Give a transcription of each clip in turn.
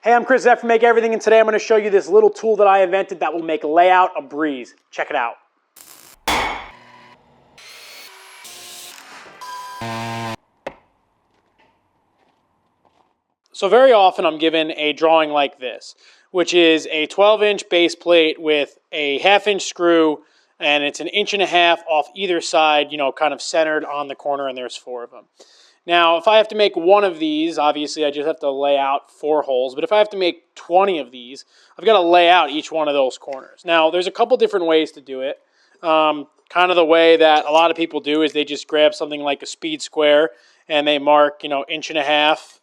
Hey, I'm Chris F from Make Everything, and today I'm going to show you this little tool that I invented that will make layout a breeze. Check it out. So very often I'm given a drawing like this, which is a 12-inch base plate with a 1/2-inch screw, and it's 1.5 inches off either side, kind of centered on the corner, and there's 4 of them. Now, if I have to make one of these, obviously I just have to lay out 4 holes. But if I have to make 20 of these, I've got to lay out each one of those corners. Now, there's a couple different ways to do it. Kind of the way that a lot of people do is they just grab something like a speed square and they mark, 1.5 inches,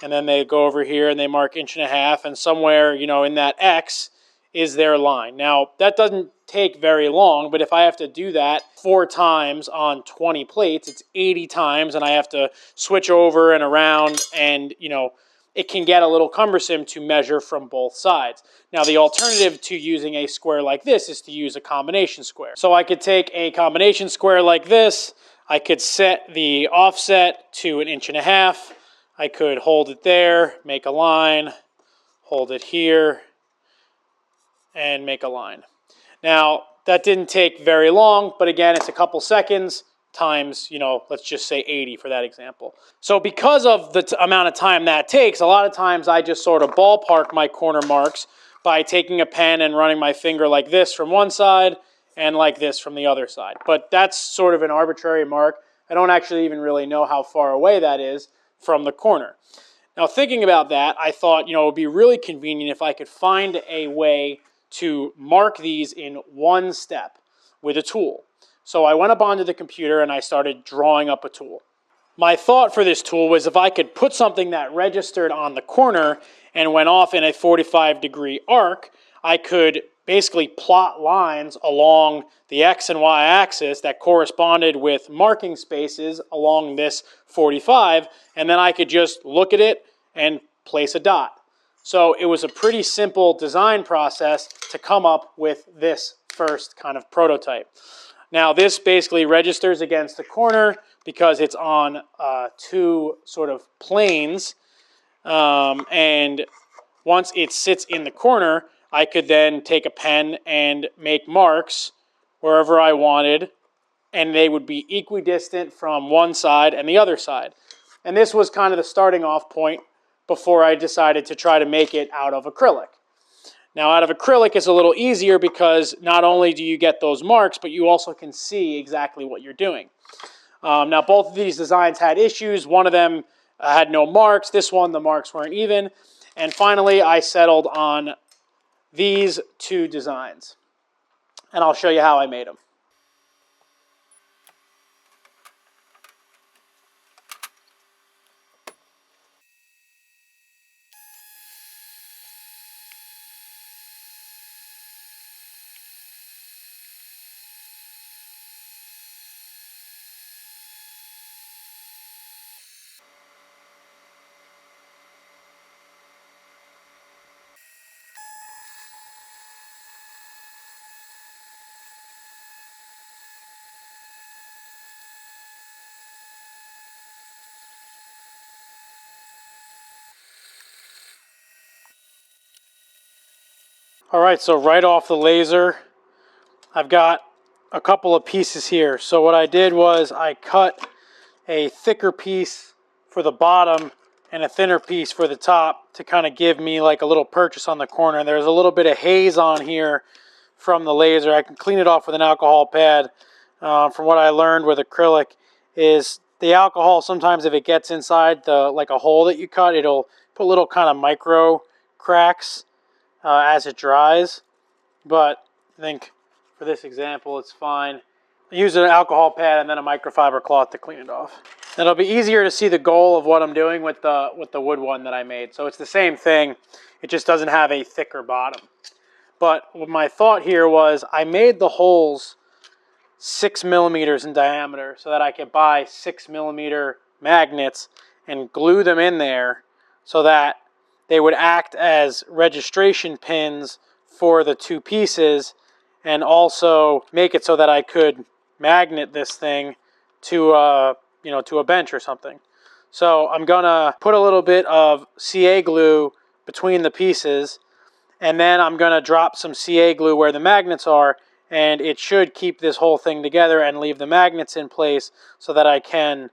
and then they go over here and they mark 1.5 inches, and somewhere, in that X is their line. Now, that doesn't take very long, but if I have to do that 4 times on 20 plates, it's 80 times, and I have to switch over and around, and, it can get a little cumbersome to measure from both sides. Now, the alternative to using a square like this is to use a combination square. So I could take a combination square like this, I could set the offset to 1.5 inches, I could hold it there, make a line, hold it here, and make a line. Now, that didn't take very long, but again, it's a couple seconds times, let's just say 80 for that example. So because of the amount of time that takes, a lot of times I just sort of ballpark my corner marks by taking a pen and running my finger like this from one side and like this from the other side. But that's sort of an arbitrary mark. I don't actually even really know how far away that is from the corner. Now, thinking about that, I thought, it would be really convenient if I could find a way to mark these in one step with a tool. So I went up onto the computer and I started drawing up a tool. My thought for this tool was if I could put something that registered on the corner and went off in a 45-degree arc, I could basically plot lines along the X and Y axis that corresponded with marking spaces along this 45, and then I could just look at it and place a dot. So it was a pretty simple design process to come up with this first kind of prototype. Now, this basically registers against the corner because it's on 2 sort of planes, and once it sits in the corner, I could then take a pen and make marks wherever I wanted, and they would be equidistant from one side and the other side. And this was kind of the starting off point before I decided to try to make it out of acrylic. Now, out of acrylic it's a little easier because not only do you get those marks, but you also can see exactly what you're doing. Now, both of these designs had issues. One of them had no marks. This one, the marks weren't even. And finally, I settled on these 2 designs. And I'll show you how I made them. All right, so right off the laser, I've got a couple of pieces here. So what I did was I cut a thicker piece for the bottom and a thinner piece for the top to kind of give me like a little purchase on the corner. And there's a little bit of haze on here from the laser. I can clean it off with an alcohol pad. From what I learned with acrylic is the alcohol, sometimes if it gets inside the like a hole that you cut, it'll put little kind of micro cracks as it dries. But I think for this example it's fine. I use an alcohol pad and then a microfiber cloth to clean it off. And it'll be easier to see the goal of what I'm doing with the wood one that I made. So it's the same thing, it just doesn't have a thicker bottom. But my thought here was I made the holes 6 millimeters in diameter so that I could buy 6 millimeter magnets and glue them in there so that they would act as registration pins for the 2 pieces, and also make it so that I could magnet this thing to to a bench or something. So I'm gonna put a little bit of CA glue between the pieces, and then I'm going to drop some CA glue where the magnets are, and it should keep this whole thing together and leave the magnets in place so that I can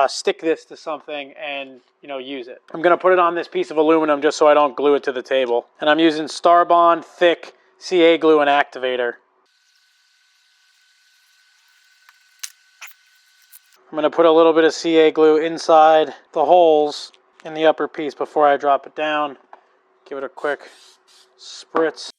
stick this to something and use it. I'm going to put it on this piece of aluminum just so I don't glue it to the table. And I'm using Starbond thick CA glue and activator. I'm going to put a little bit of CA glue inside the holes in the upper piece before I drop it down. Give it a quick spritz.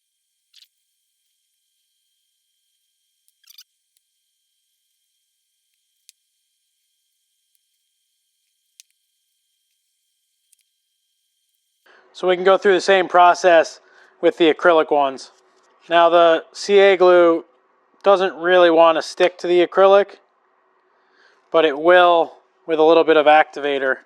So we can go through the same process with the acrylic ones. Now the CA glue doesn't really want to stick to the acrylic, but it will with a little bit of activator.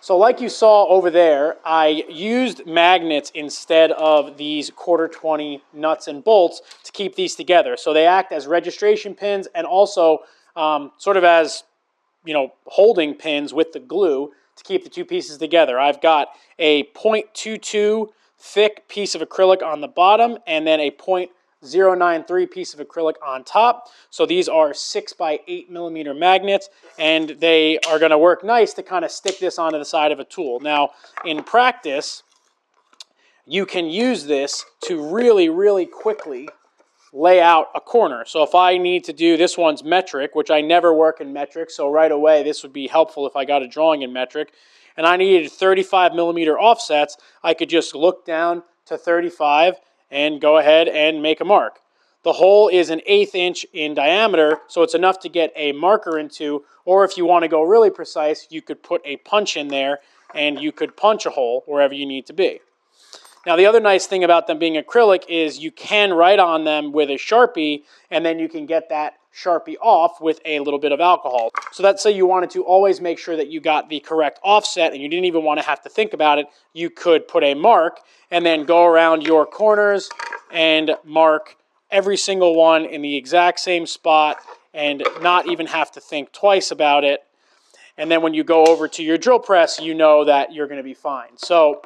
So like you saw over there, I used magnets instead of these 1/4-20 nuts and bolts to keep these together. So they act as registration pins and also sort of as holding pins with the glue to keep the two pieces together. I've got a 0.22 thick piece of acrylic on the bottom and then a 0.093 piece of acrylic on top. So these are 6x8mm magnets, and they are going to work nice to kind of stick this onto the side of a tool. Now, in practice, you can use this to really, really quickly lay out a corner. So if I need to do, this one's metric, which I never work in metric, so right away this would be helpful if I got a drawing in metric, and I needed 35mm offsets, I could just look down to 35 and go ahead and make a mark. The hole is an 1/8 inch in diameter, so it's enough to get a marker into, or if you want to go really precise, you could put a punch in there and you could punch a hole wherever you need to be. Now, the other nice thing about them being acrylic is you can write on them with a Sharpie, and then you can get that Sharpie off with a little bit of alcohol. So let's say you wanted to always make sure that you got the correct offset and you didn't even want to have to think about it. You could put a mark and then go around your corners and mark every single one in the exact same spot and not even have to think twice about it. And then when you go over to your drill press, you know that you're going to be fine. So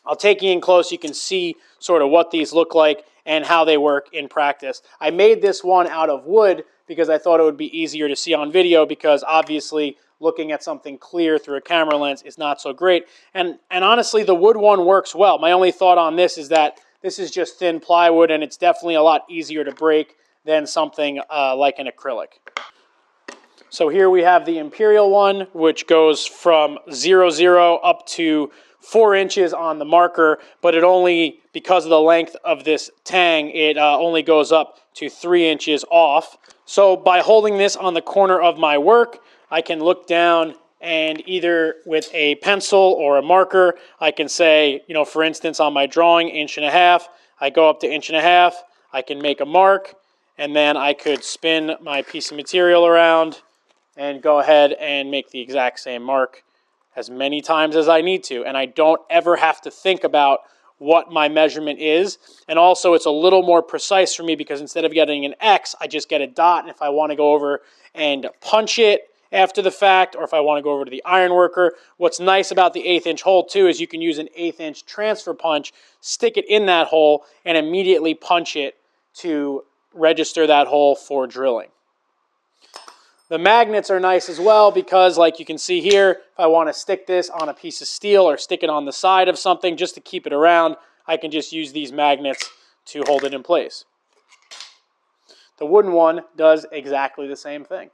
I'll take you in close. You can see sort of what these look like and how they work in practice. I made this one out of wood because I thought it would be easier to see on video, because obviously looking at something clear through a camera lens is not so great. And honestly, the wood one works well. My only thought on this is that this is just thin plywood, and it's definitely a lot easier to break than something like an acrylic. So here we have the Imperial one, which goes from 0, up to 4 inches on the marker, but it only, because of the length of this tang, it only goes up to 3 inches off. So by holding this on the corner of my work, I can look down and either with a pencil or a marker, I can say, for instance, on my drawing, 1.5 inches, I go up to 1.5 inches, I can make a mark, and then I could spin my piece of material around and go ahead and make the exact same mark as many times as I need to. And I don't ever have to think about what my measurement is. And also it's a little more precise for me because instead of getting an X, I just get a dot. And if I want to go over and punch it after the fact, or if I want to go over to the iron worker, what's nice about the 1/8 inch hole too is you can use an 1/8 inch transfer punch, stick it in that hole, and immediately punch it to register that hole for drilling. The magnets are nice as well because, like you can see here, if I want to stick this on a piece of steel or stick it on the side of something just to keep it around, I can just use these magnets to hold it in place. The wooden one does exactly the same thing.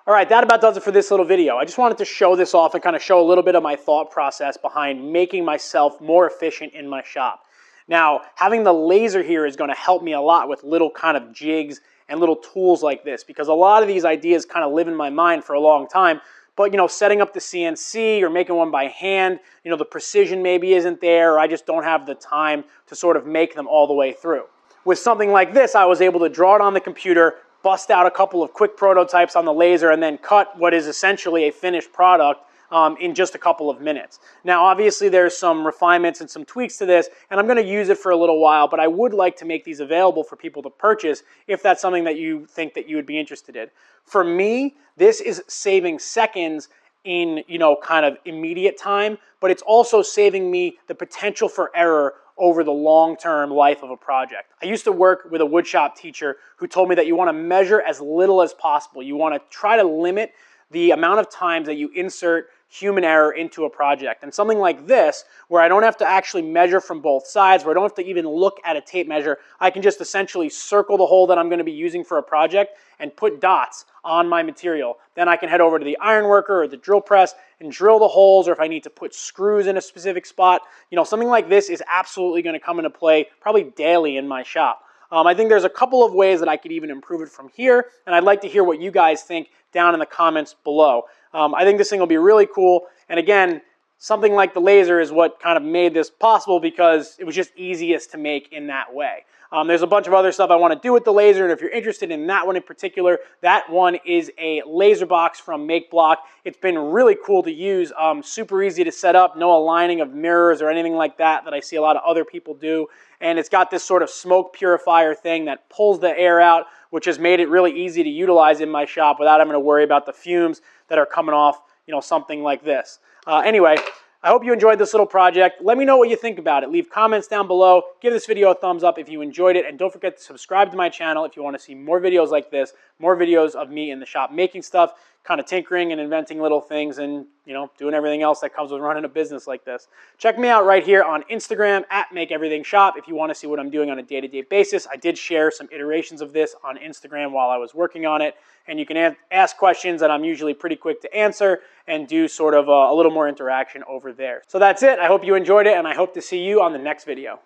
All right, that about does it for this little video. I just wanted to show this off and kind of show a little bit of my thought process behind making myself more efficient in my shop. Now, having the laser here is going to help me a lot with little kind of jigs and little tools like this, because a lot of these ideas kind of live in my mind for a long time, but, you know, setting up the CNC or making one by hand, you know, the precision maybe isn't there, or I just don't have the time to sort of make them all the way through. With something like this, I was able to draw it on the computer, bust out a couple of quick prototypes on the laser, and then cut what is essentially a finished product in just a couple of minutes. Now, obviously, there's some refinements and some tweaks to this, and I'm going to use it for a little while, but I would like to make these available for people to purchase if that's something that you think that you would be interested in. For me, this is saving seconds in, you know, kind of immediate time, but it's also saving me the potential for error over the long-term life of a project. I used to work with a woodshop teacher who told me that you want to measure as little as possible. You want to try to limit the amount of times that you insert human error into a project. And something like this, where I don't have to actually measure from both sides, where I don't have to even look at a tape measure, I can just essentially circle the hole that I'm going to be using for a project and put dots on my material. Then I can head over to the iron worker or the drill press and drill the holes, or if I need to put screws in a specific spot, you know, something like this is absolutely going to come into play probably daily in my shop. I think there's a couple of ways that I could even improve it from here, and I'd like to hear what you guys think down in the comments below. I think this thing will be really cool, and again, something like the laser is what kind of made this possible because it was just easiest to make in that way. There's a bunch of other stuff I want to do with the laser, and if you're interested in that one in particular, that one is a laser box from Makeblock. It's been really cool to use, super easy to set up, no aligning of mirrors or anything like that I see a lot of other people do. And it's got this sort of smoke purifier thing that pulls the air out, which has made it really easy to utilize in my shop without having to worry about the fumes that are coming off, you know, something like this. Anyway, I hope you enjoyed this little project. Let me know what you think about it. Leave comments down below. Give this video a thumbs up if you enjoyed it. And don't forget to subscribe to my channel if you want to see more videos like this, more videos of me in the shop making stuff, kind of tinkering and inventing little things and, you know, doing everything else that comes with running a business like this. Check me out right here on Instagram at MakeEverythingShop if you want to see what I'm doing on a day-to-day basis. I did share some iterations of this on Instagram while I was working on it. And you can ask questions that I'm usually pretty quick to answer and do sort of a little more interaction over there. So that's it. I hope you enjoyed it, and I hope to see you on the next video.